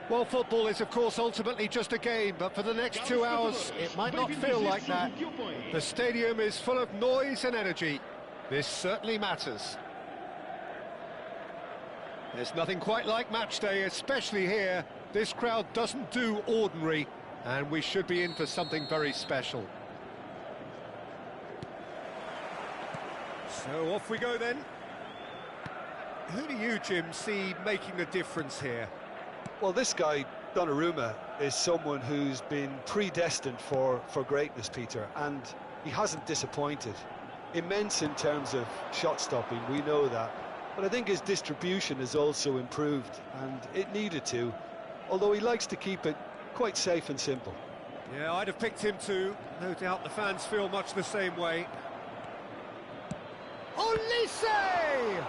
Well, football is, of course, ultimately just a game, but for the next 2 hours, it might not feel like that. The stadium is full of noise and energy. This certainly matters. There's nothing quite like match day, especially here. This crowd doesn't do ordinary, and we should be in for something very special. So off we go then. Who do you, Jim, see making the difference here? Well, this guy, Donnarumma, is someone who's been predestined for greatness, Peter, and he hasn't disappointed. Immense in terms of shot stopping, we know that, but I think his distribution has also improved, and it needed to, although he likes to keep it quite safe and simple. Yeah, I'd have picked him too. No doubt the fans feel much the same way. Olise!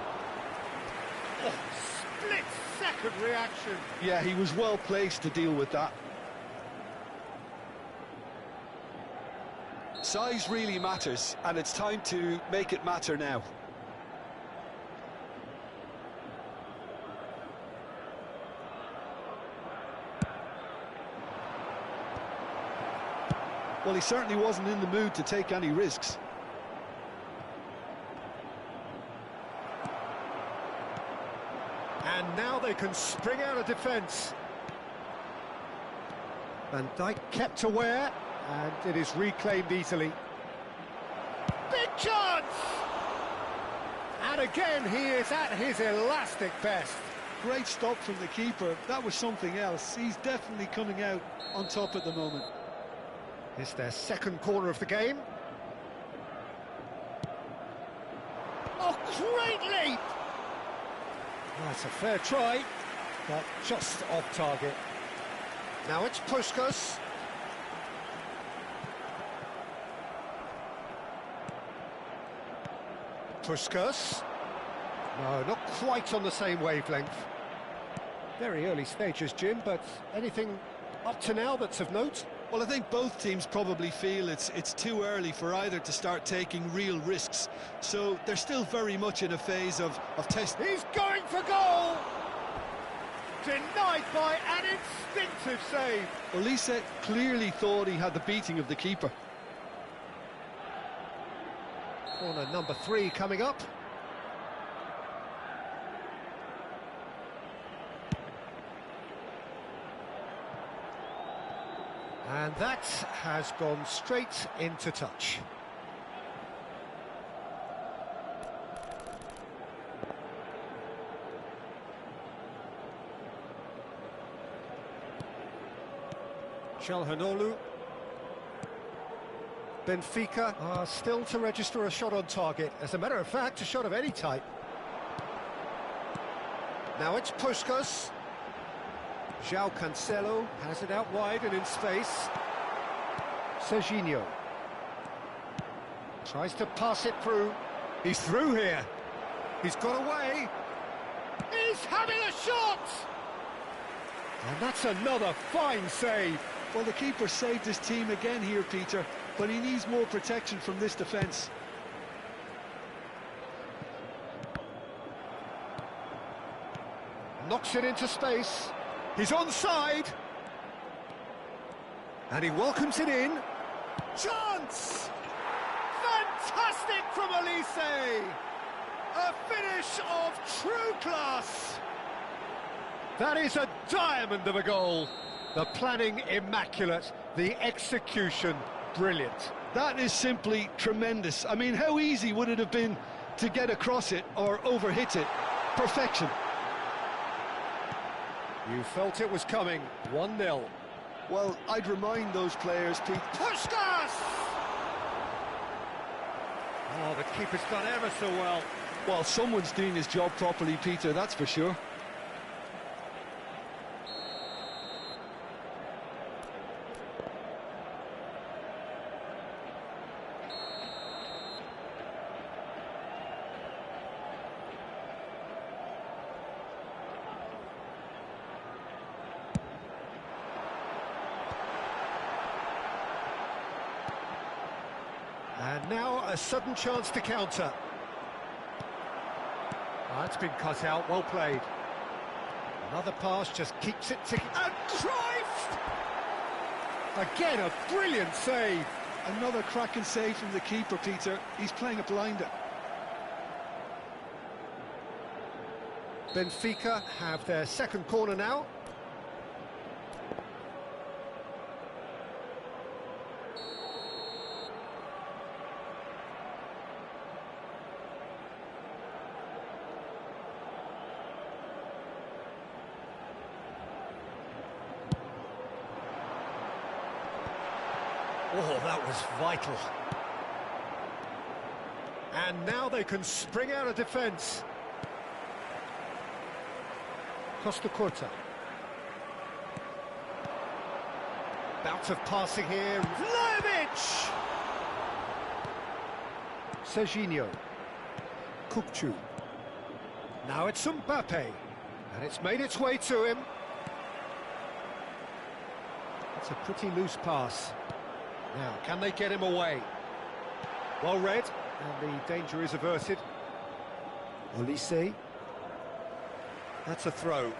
Oh, split-second reaction. Yeah, he was well placed to deal with that. Size really matters, and it's time to make it matter now. Well, he certainly wasn't in the mood to take any risks. And now they can spring out of defence. Van Dijk kept aware, and it is reclaimed easily. Big chance! And again, he is at his elastic best. Great stop from the keeper. That was something else. He's definitely coming out on top at the moment. It's their second corner of the game. Oh, great leap! That's a fair try, but just off target. Now it's Puskas. Puskas. No, not quite on the same wavelength. Very early stages, Jim, but anything up to now that's of note? Well, I think both teams probably feel it's too early for either to start taking real risks. So they're still very much in a phase of test. He's going for goal! Denied by an instinctive save. Olise clearly thought he had the beating of the keeper. Corner number 3 coming up. And that has gone straight into touch. Çalhanoğlu. Benfica are still to register a shot on target. As a matter of fact, a shot of any type. Now it's Puskas. João Cancelo has it out wide and in space. Serginho tries to pass it through. He's through here. He's got away. He's having a shot! And that's another fine save. Well, the keeper saved his team again here, Peter, but he needs more protection from this defence. Knocks it into space. He's onside. And he welcomes it in. Chance! Fantastic from Olise! A finish of true class! That is a diamond of a goal. The planning immaculate, the execution brilliant. That is simply tremendous. I mean, how easy would it have been to get across it or overhit it? Perfection. You felt it was coming. 1-0. Well, I'd remind those players, Pete. Puskas! Oh, the keeper's done ever so well. Well, someone's doing his job properly, Peter, that's for sure. And now a sudden chance to counter. Oh, that's been cut out, well played. Another pass just keeps it ticking. And Cruyff! Again, a brilliant save. Another cracking save from the keeper, Peter. He's playing a blinder. Benfica have their second corner now. Oh, that was vital. And now they can spring out of defence. Costa Curta. Bout of passing here. Vlahovic! Serginho. Kukçu. Now it's Mbappe. And it's made its way to him. It's a pretty loose pass. Now, can they get him away? Well read, and the danger is averted. Olise. That's a throw.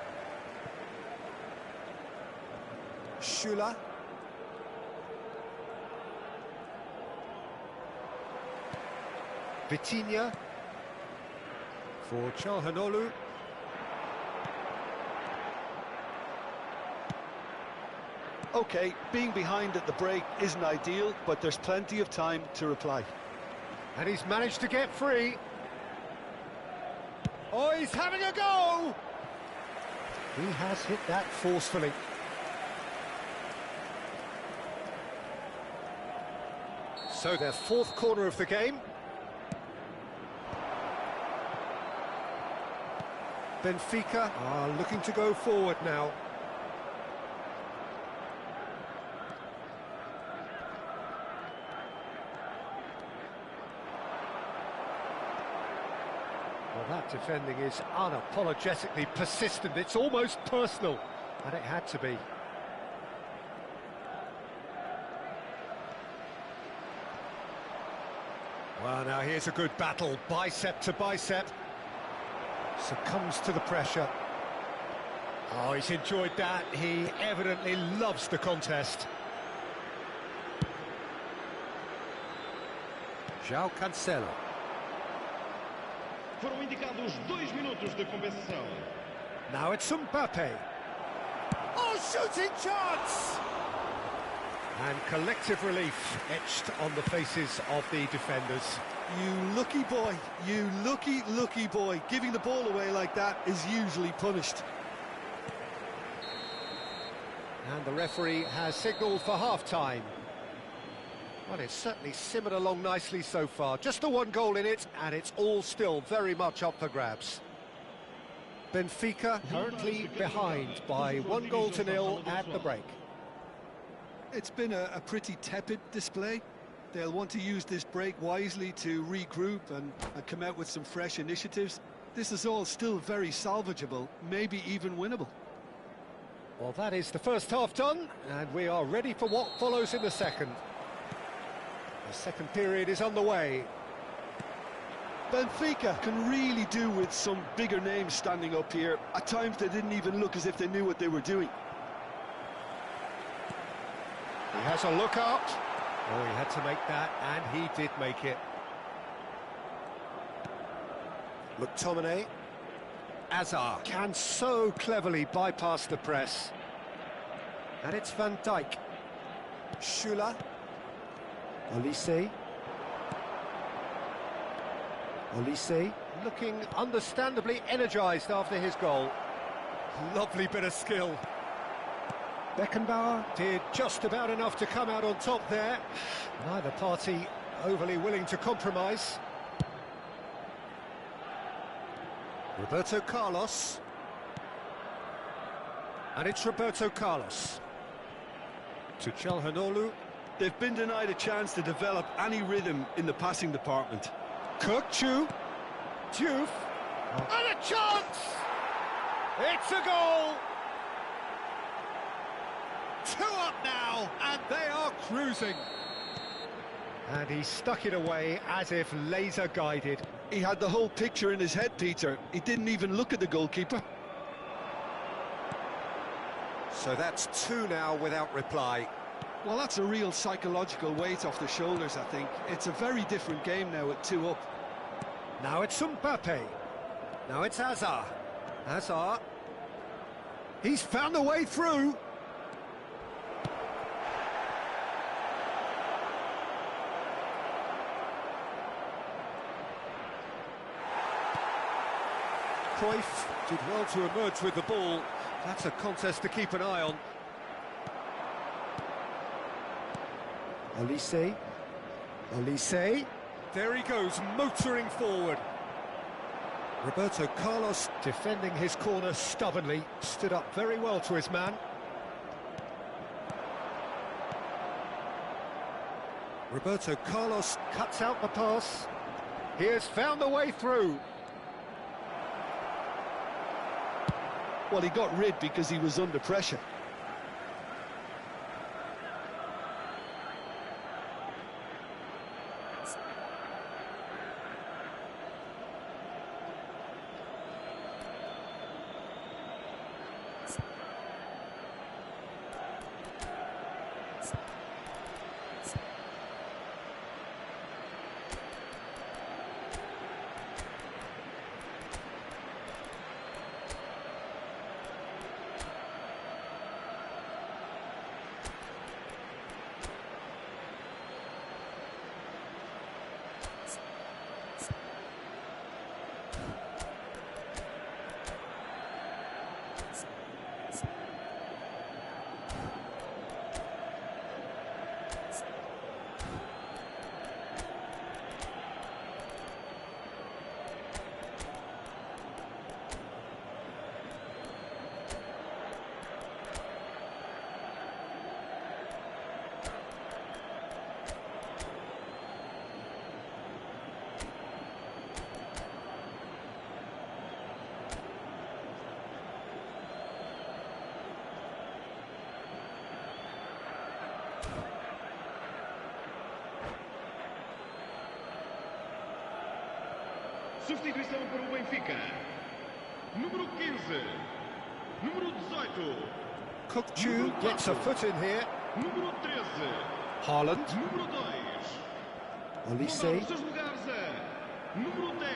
Schüller. Vitinha. For Çalhanoğlu. OK, being behind at the break isn't ideal, but there's plenty of time to reply. And he's managed to get free. Oh, he's having a go! He has hit that forcefully. So their fourth corner of the game. Benfica are looking to go forward now. Well, that defending is unapologetically persistent. It's almost personal, and it had to be. Well, now here's a good battle, bicep to bicep. Succumbs to the pressure. Oh, he's enjoyed that. He evidently loves the contest. João Cancelo. Foram indicados 2 minutos de compensação. Now it's Mbappe. Oh, shooting chance! And collective relief etched on the faces of the defenders. You lucky boy, you lucky boy. Giving the ball away like that is usually punished. And the referee has signalled for half-time. Well, it's certainly simmered along nicely so far. Just the one goal in it, and it's all still very much up for grabs. Benfica currently behind by 1-0 at the break. It's been a pretty tepid display. They'll want to use this break wisely to regroup and come out with some fresh initiatives. This is all still very salvageable, maybe even winnable. Well, that is the first half done, and we are ready for what follows in the second. The second period is underway. Benfica can really do with some bigger names standing up here. At times they didn't even look as if they knew what they were doing. He has a look out. Oh, he had to make that, and he did make it. McTominay. Azar can so cleverly bypass the press. And it's Van Dijk. Schüller. Olise. Olise looking understandably energised after his goal. Lovely bit of skill. Beckenbauer did just about enough to come out on top there. Neither party overly willing to compromise. Roberto Carlos. And it's Roberto Carlos. To Çalhanoğlu. They've been denied a chance to develop any rhythm in the passing department. Kukçu. Diouf. And a chance! It's a goal! 2 up now, and they are cruising. And he stuck it away as if laser guided. He had the whole picture in his head, Peter. He didn't even look at the goalkeeper. So that's two now without reply. Well, that's a real psychological weight off the shoulders, I think. It's a very different game now at 2 up. Now it's Mbappe. Now it's Hazard. Hazard. He's found a way through. Cruyff did well to emerge with the ball. That's a contest to keep an eye on. Olise. Olise. There he goes, motoring forward. Roberto Carlos defending his corner stubbornly. Stood up very well to his man. Roberto Carlos cuts out the pass. He has found the way through. Well, he got rid because he was under pressure. Substituição para o Benfica. Número 15. Número 18. Kukçu gets a foot in here. Número 13. Haaland. Número 2. Olise. Os seus lugares a número 10.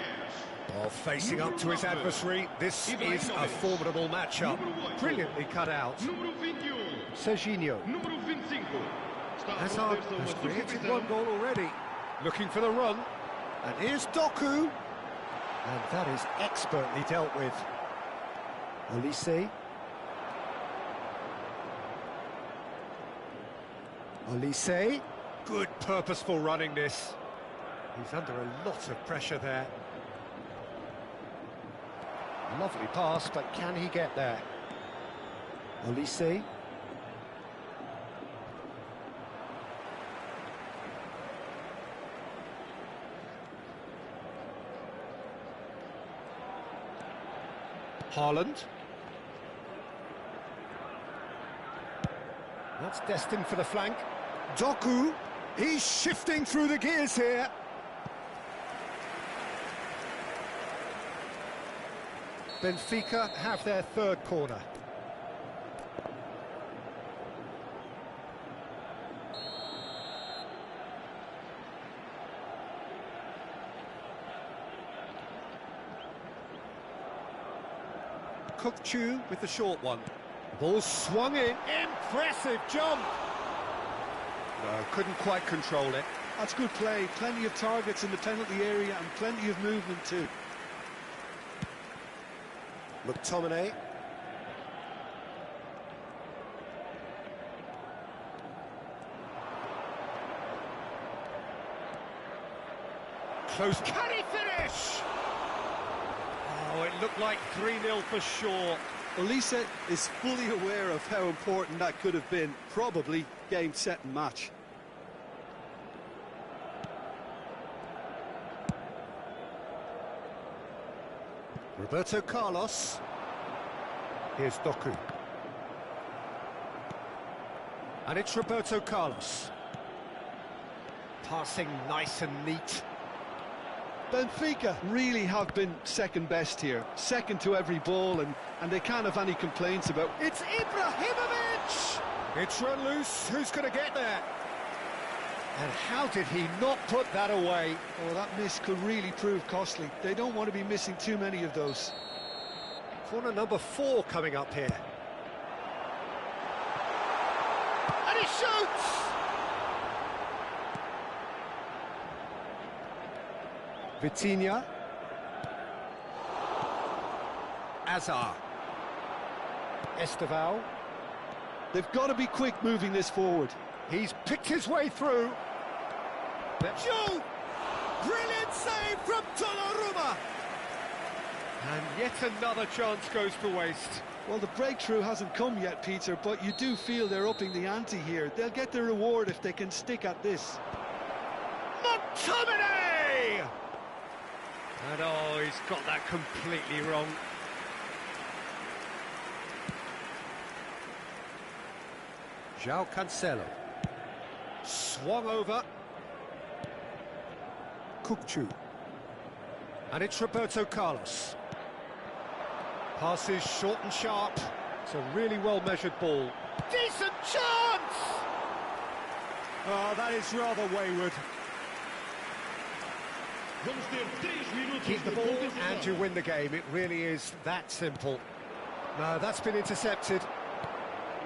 Oh, facing up to his adversary. This is a formidable matchup. Brilliantly cut out. Número 21. Serginho. Número 25. Hazard has created one goal already. Looking for the run. And here's Doku. And that is expertly dealt with. Olise. Olise. Good purposeful running this. He's under a lot of pressure there. Lovely pass, but can he get there? Olise. Haaland. That's destined for the flank. Doku, he's shifting through the gears here. Benfica have their third corner. Kukçu with the short one. Ball swung in. Impressive jump. No, couldn't quite control it. That's good play. Plenty of targets in the penalty area and plenty of movement too. McTominay. Close. Can he finish? Oh, it looked like 3-0 for sure. Olise is fully aware of how important that could have been. Probably game, set and match. Roberto Carlos. Here's Doku. And it's Roberto Carlos. Passing nice and neat. Benfica really have been second best here. Second to every ball, and they can't have any complaints about. It's Ibrahimovic! It's run loose. Who's going to get there? And how did he not put that away? Oh, that miss could really prove costly. They don't want to be missing too many of those. Corner number 4 coming up here. And he shoots! Vitinha. Azar. Esteval. They've got to be quick moving this forward. He's picked his way through. Shoot! Brilliant save from Donnarumma! And yet another chance goes to waste. Well, the breakthrough hasn't come yet, Peter, but you do feel they're upping the ante here. They'll get their reward if they can stick at this. McTominay! And oh, he's got that completely wrong. João Cancelo. Swung over. Kukçu. And it's Roberto Carlos. Passes short and sharp. It's a really well-measured ball. Decent chance! Oh, that is rather wayward. Vamos ter 3 minutos Keep the de ball compensação. and you win the game. It really is that simple. No, that's been intercepted.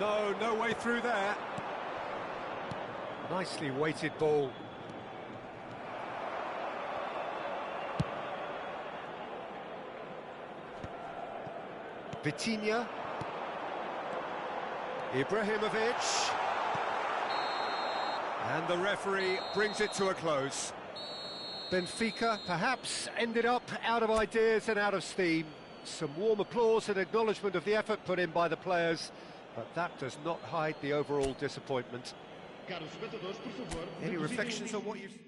No, no way through there. Nicely weighted ball. Vitinha. Ibrahimovic. And the referee brings it to a close. Benfica perhaps ended up out of ideas and out of steam. Some warm applause and acknowledgement of the effort put in by the players, but that does not hide the overall disappointment. Caros espectadores, por favor, Any reduzirem reflections o on what you've...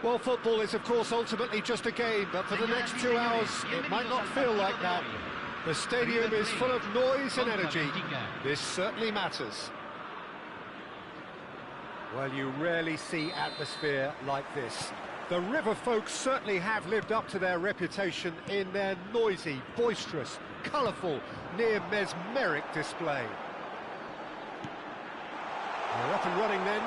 Well, football is, of course, ultimately just a game, but for the next 2 hours, it might not feel like that. The stadium is full of noise and energy. This certainly matters. Well, you rarely see atmosphere like this. The River folks certainly have lived up to their reputation in their noisy, boisterous, colourful, near mesmeric display. We're up and running then.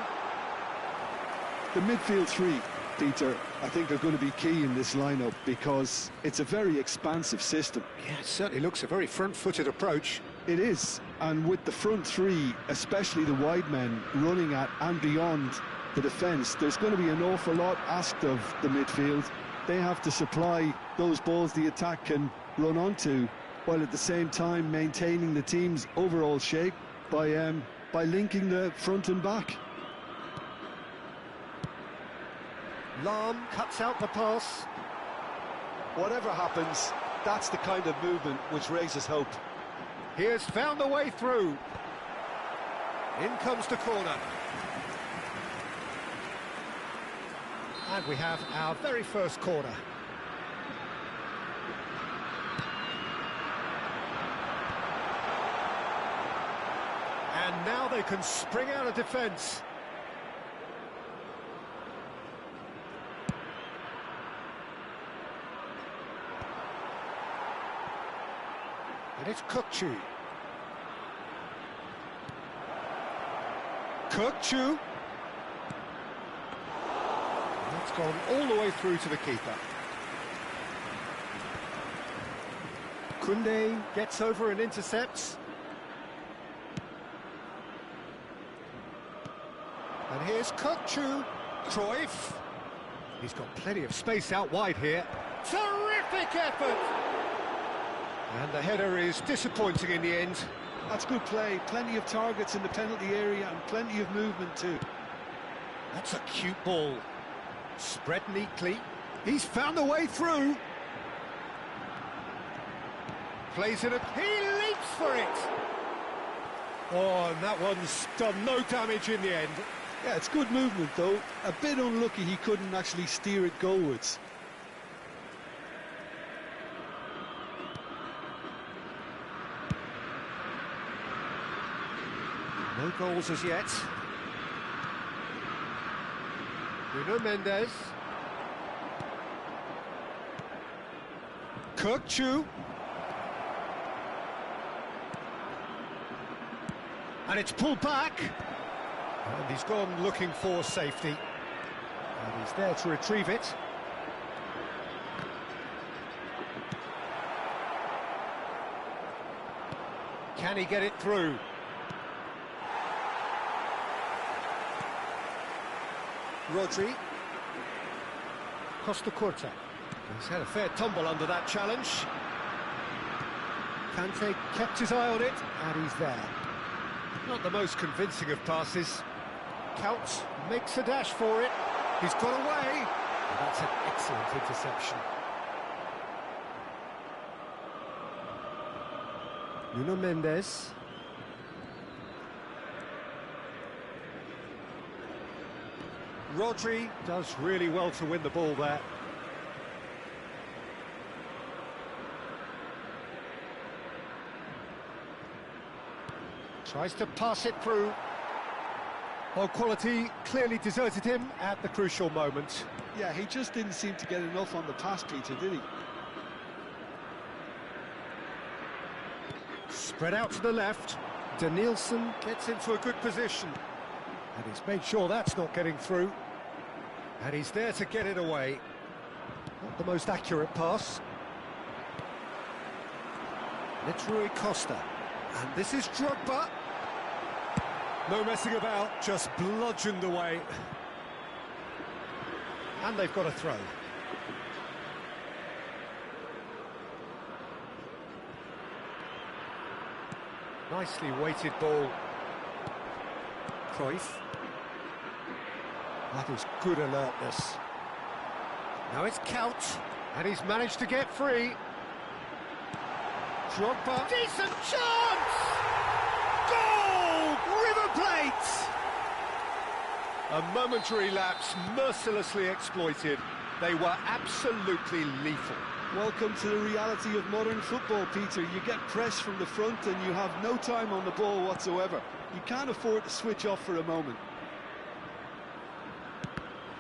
The midfield three, Peter, I think are going to be key in this lineup because it's a very expansive system. Yeah, it certainly looks a very front-footed approach. It is, and with the front three, especially the wide men, running at and beyond the defence, there's going to be an awful lot asked of the midfield. They have to supply those balls the attack can run onto, while at the same time maintaining the team's overall shape by linking the front and back. Lahm cuts out the pass. Whatever happens, that's the kind of movement which raises hope. He has found a way through. In comes the corner. And we have our very first corner. And now they can spring out of defence. And it's Kukçu. Kukçu. That's gone all the way through to the keeper. Koundé gets over and intercepts. And here's Kukçu. Cruyff. He's got plenty of space out wide here. Terrific effort! And the header is disappointing in the end. That's good play, plenty of targets in the penalty area and plenty of movement too. That's a cute ball. Spread neatly. He's found a way through. Plays it up. He leaps for it. Oh, and that one's done no damage in the end. Yeah, it's good movement though. A bit unlucky he couldn't actually steer it goalwards. No goals as yet. Nuno Mendes. Kukçu. And it's pulled back. And he's gone looking for safety. And he's there to retrieve it. Can he get it through? Rodri. Costa Curta. He's had a fair tumble under that challenge. Kante kept his eye on it, and he's there. Not the most convincing of passes. Couch makes a dash for it. He's got away. And that's an excellent interception. Nuno Mendes. Rodri does really well to win the ball there. Tries to pass it through. Well, quality clearly deserted him at the crucial moment. Yeah, he just didn't seem to get enough on the pass, Peter, did he? Spread out to the left. Danielson gets into a good position. And he's made sure that's not getting through. And he's there to get it away. Not the most accurate pass. And it's Rui Costa. And this is Drogba. No messing about, just bludgeoned away. And they've got a throw. Nicely weighted ball. Cruyff. That is good alertness. Now it's Couch, and he's managed to get free. Drogba. Decent chance! Goal! River Plate! A momentary lapse mercilessly exploited. They were absolutely lethal. Welcome to the reality of modern football, Peter. You get pressed from the front and you have no time on the ball whatsoever. You can't afford to switch off for a moment.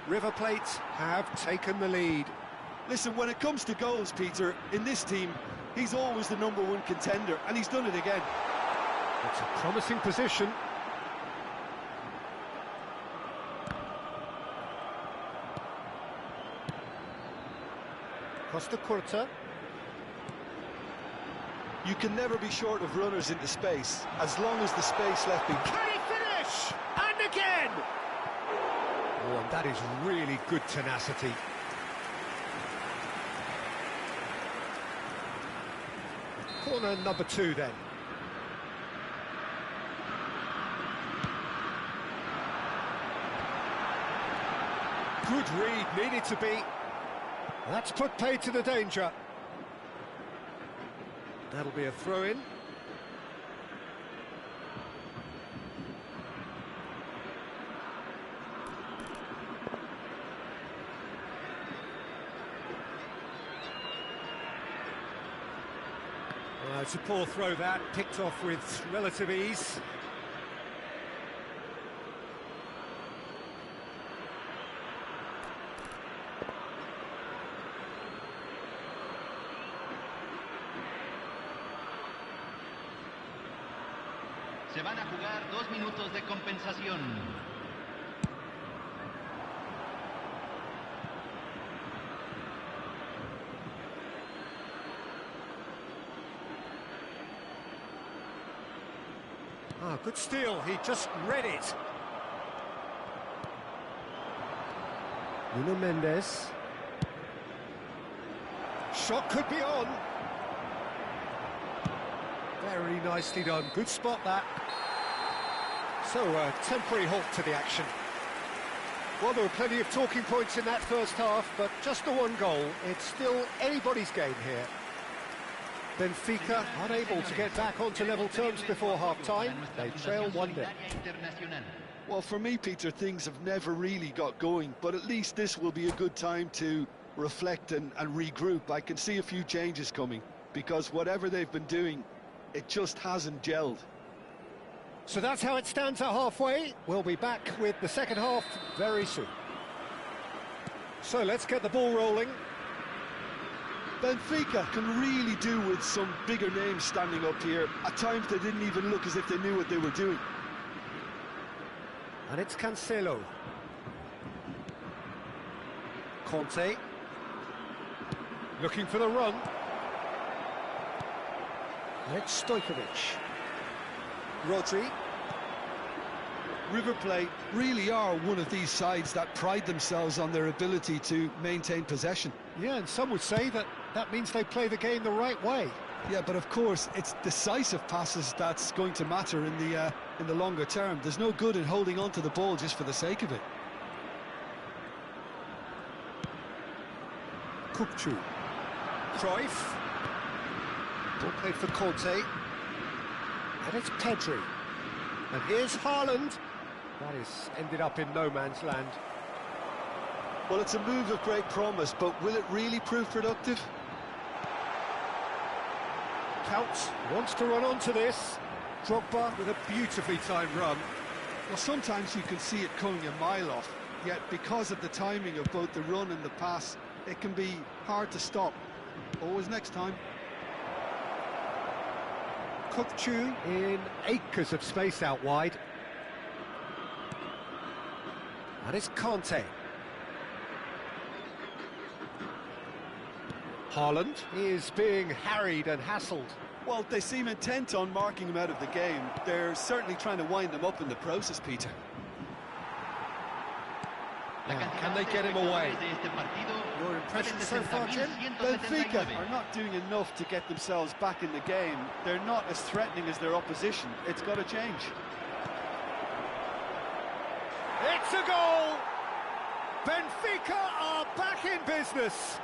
River Plate have taken the lead. Listen, when it comes to goals, Peter, in this team, he's always the #1 contender, and he's done it again. It's a promising position. Costa Curta. You can never be short of runners into space, as long as the space left be... Can he finish? And again! Oh, and that is really good tenacity. Corner number 2 then. Good read, needed to be. That's put paid to the danger. That'll be a throw-in. It's a poor throw that, picked off with relative ease. Se van a jugar 2 minutos de compensación. Ah, good steal, he just read it. Nuno Mendes. Shot could be on. Very nicely done, good spot that. So, a temporary halt to the action. Well, there were plenty of talking points in that first half, but just the 1 goal. It's still anybody's game here. Benfica unable to get back onto level terms before half-time. They trail 1-0. Well, for me, Peter, things have never really got going, but at least this will be a good time to reflect and regroup. I can see a few changes coming, because whatever they've been doing, it just hasn't gelled. So that's how it stands at halfway. We'll be back with the second half very soon. So let's get the ball rolling. Benfica can really do with some bigger names standing up here. At times they didn't even look as if they knew what they were doing. And it's Cancelo. Conte. Looking for the run. And it's Stojkovic. Rodri. River Plate really are one of these sides that pride themselves on their ability to maintain possession. Yeah, and some would say that that means they play the game the right way. Yeah, but of course, it's decisive passes that's going to matter in the longer term. There's no good in holding on to the ball just for the sake of it. Kukçu. Cruyff. Ball played for Conte. And it's Pedri. And here's Haaland. That is ended up in no man's land. Well, it's a move of great promise, but will it really prove productive? Count wants to run onto this. Drogba with a beautifully timed run. Well, sometimes you can see it coming a mile off, yet because of the timing of both the run and the pass, it can be hard to stop. Always next time. Kukçu in acres of space out wide. And it's Conte. Haaland is being harried and hassled. Well, they seem intent on marking him out of the game. They're certainly trying to wind them up in the process, Peter. Can they get him away? Your impression so far, Jim? Benfica are not doing enough to get themselves back in the game. They're not as threatening as their opposition. It's got to change. It's a goal! Benfica are back in business.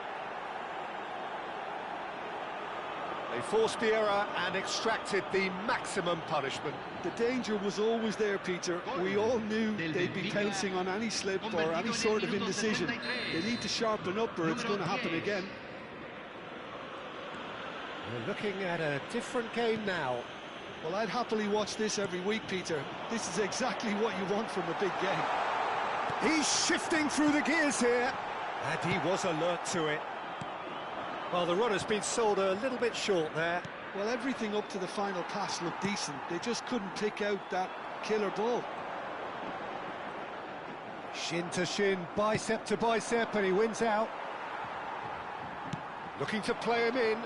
They forced the error and extracted the maximum punishment. The danger was always there, Peter. We all knew they'd be pouncing on any slip or any sort of indecision. They need to sharpen up or it's going to happen again. We're looking at a different game now. Well, I'd happily watch this every week, Peter. This is exactly what you want from a big game. He's shifting through the gears here. And he was alert to it. Well, the run has been sold a little bit short there. Well, everything up to the final pass looked decent. They just couldn't pick out that killer ball. Shin to shin, bicep to bicep, and he wins out. Looking to play him in.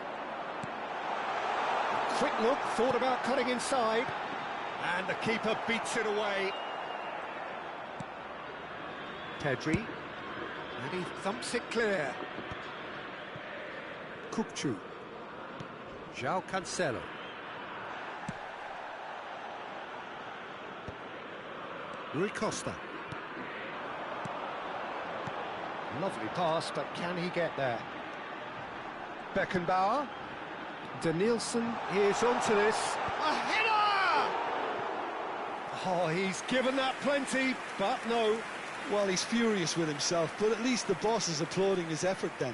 Quick look, thought about cutting inside. And the keeper beats it away. Pedri. And he thumps it clear. Kupchu. João Cancelo. Rui Costa. Lovely pass, but can he get there? Beckenbauer. Danielson is onto this. A header! Oh, he's given that plenty, but no. Well, he's furious with himself, but at least the boss is applauding his effort then.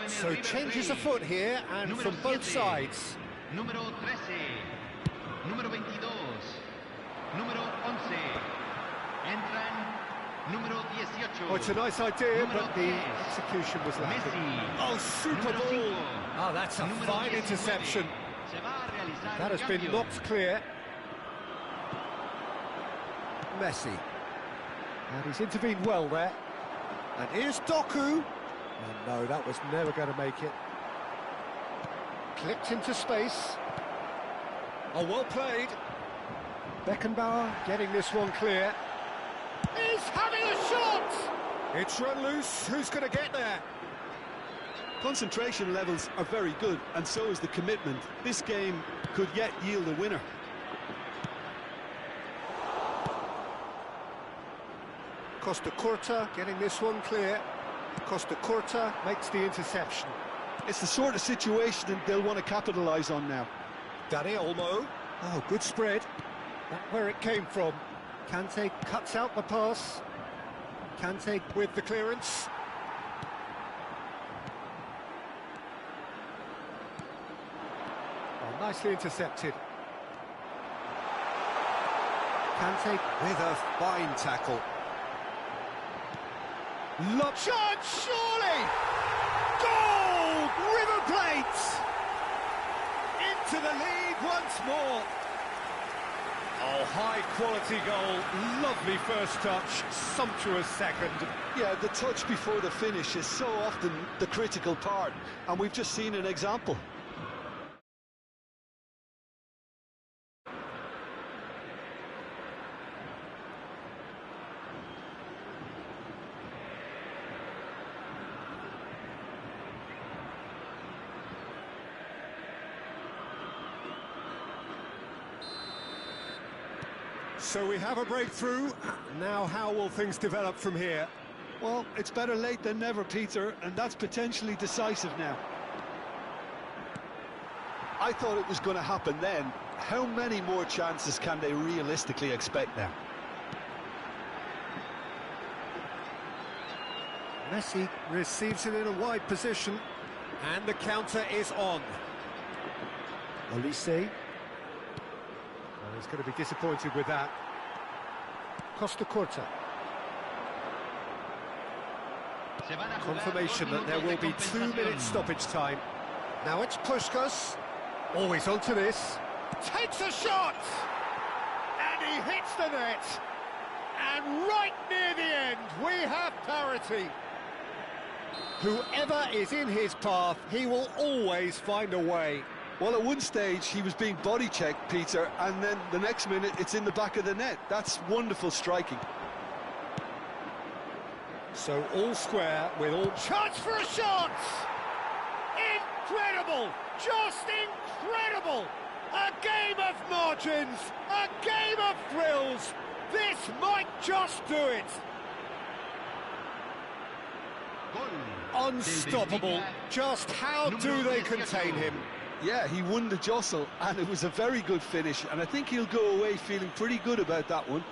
So changes afoot here, and from both sides. Número 13, número 22, número 11, entran número 18. Oh, it's a nice idea, but the execution was lacking. Oh, super ball! Oh, that's a fine interception. That has been knocked clear. Messi. And he's intervened well there. And here's Doku. And no, that was never going to make it. Clipped into space. Oh, well played. Beckenbauer getting this one clear. He's having a shot! It's run loose. Who's going to get there? Concentration levels are very good, and so is the commitment. This game could yet yield a winner. Costa Curta getting this one clear. Costa Curta makes the interception. It's the sort of situation that they'll want to capitalise on now. Dani Olmo. Oh, good spread. That's where it came from. Kante cuts out the pass. Kante with the clearance. Oh, nicely intercepted. Kante with a fine tackle. Look, chance, surely! Goal! River Plate! Into the lead once more. Oh, high-quality goal. Lovely first touch, sumptuous second. Yeah, the touch before the finish is so often the critical part, and we've just seen an example. So we have a breakthrough. Now how will things develop from here? Well, it's better late than never, Peter, and that's potentially decisive now. I thought it was going to happen then. How many more chances can they realistically expect now? Messi receives it in a wide position, and the counter is on. Olise. Oh, he's going to be disappointed with that. Costa Corta. Confirmation that there will be 2 minutes stoppage time. Now it's Puskas. Always onto this. Takes a shot! And he hits the net. And right near the end, we have parity. Whoever is in his path, he will always find a way. Well, at one stage, he was being body-checked, Peter, and then the next minute, it's in the back of the net. That's wonderful striking. So all square with all... Chance for a shot! Incredible! Just incredible! A game of margins! A game of thrills! This might just do it! Unstoppable. Just how do they contain him? Yeah, he won the jostle, and it was a very good finish, and I think he'll go away feeling pretty good about that one.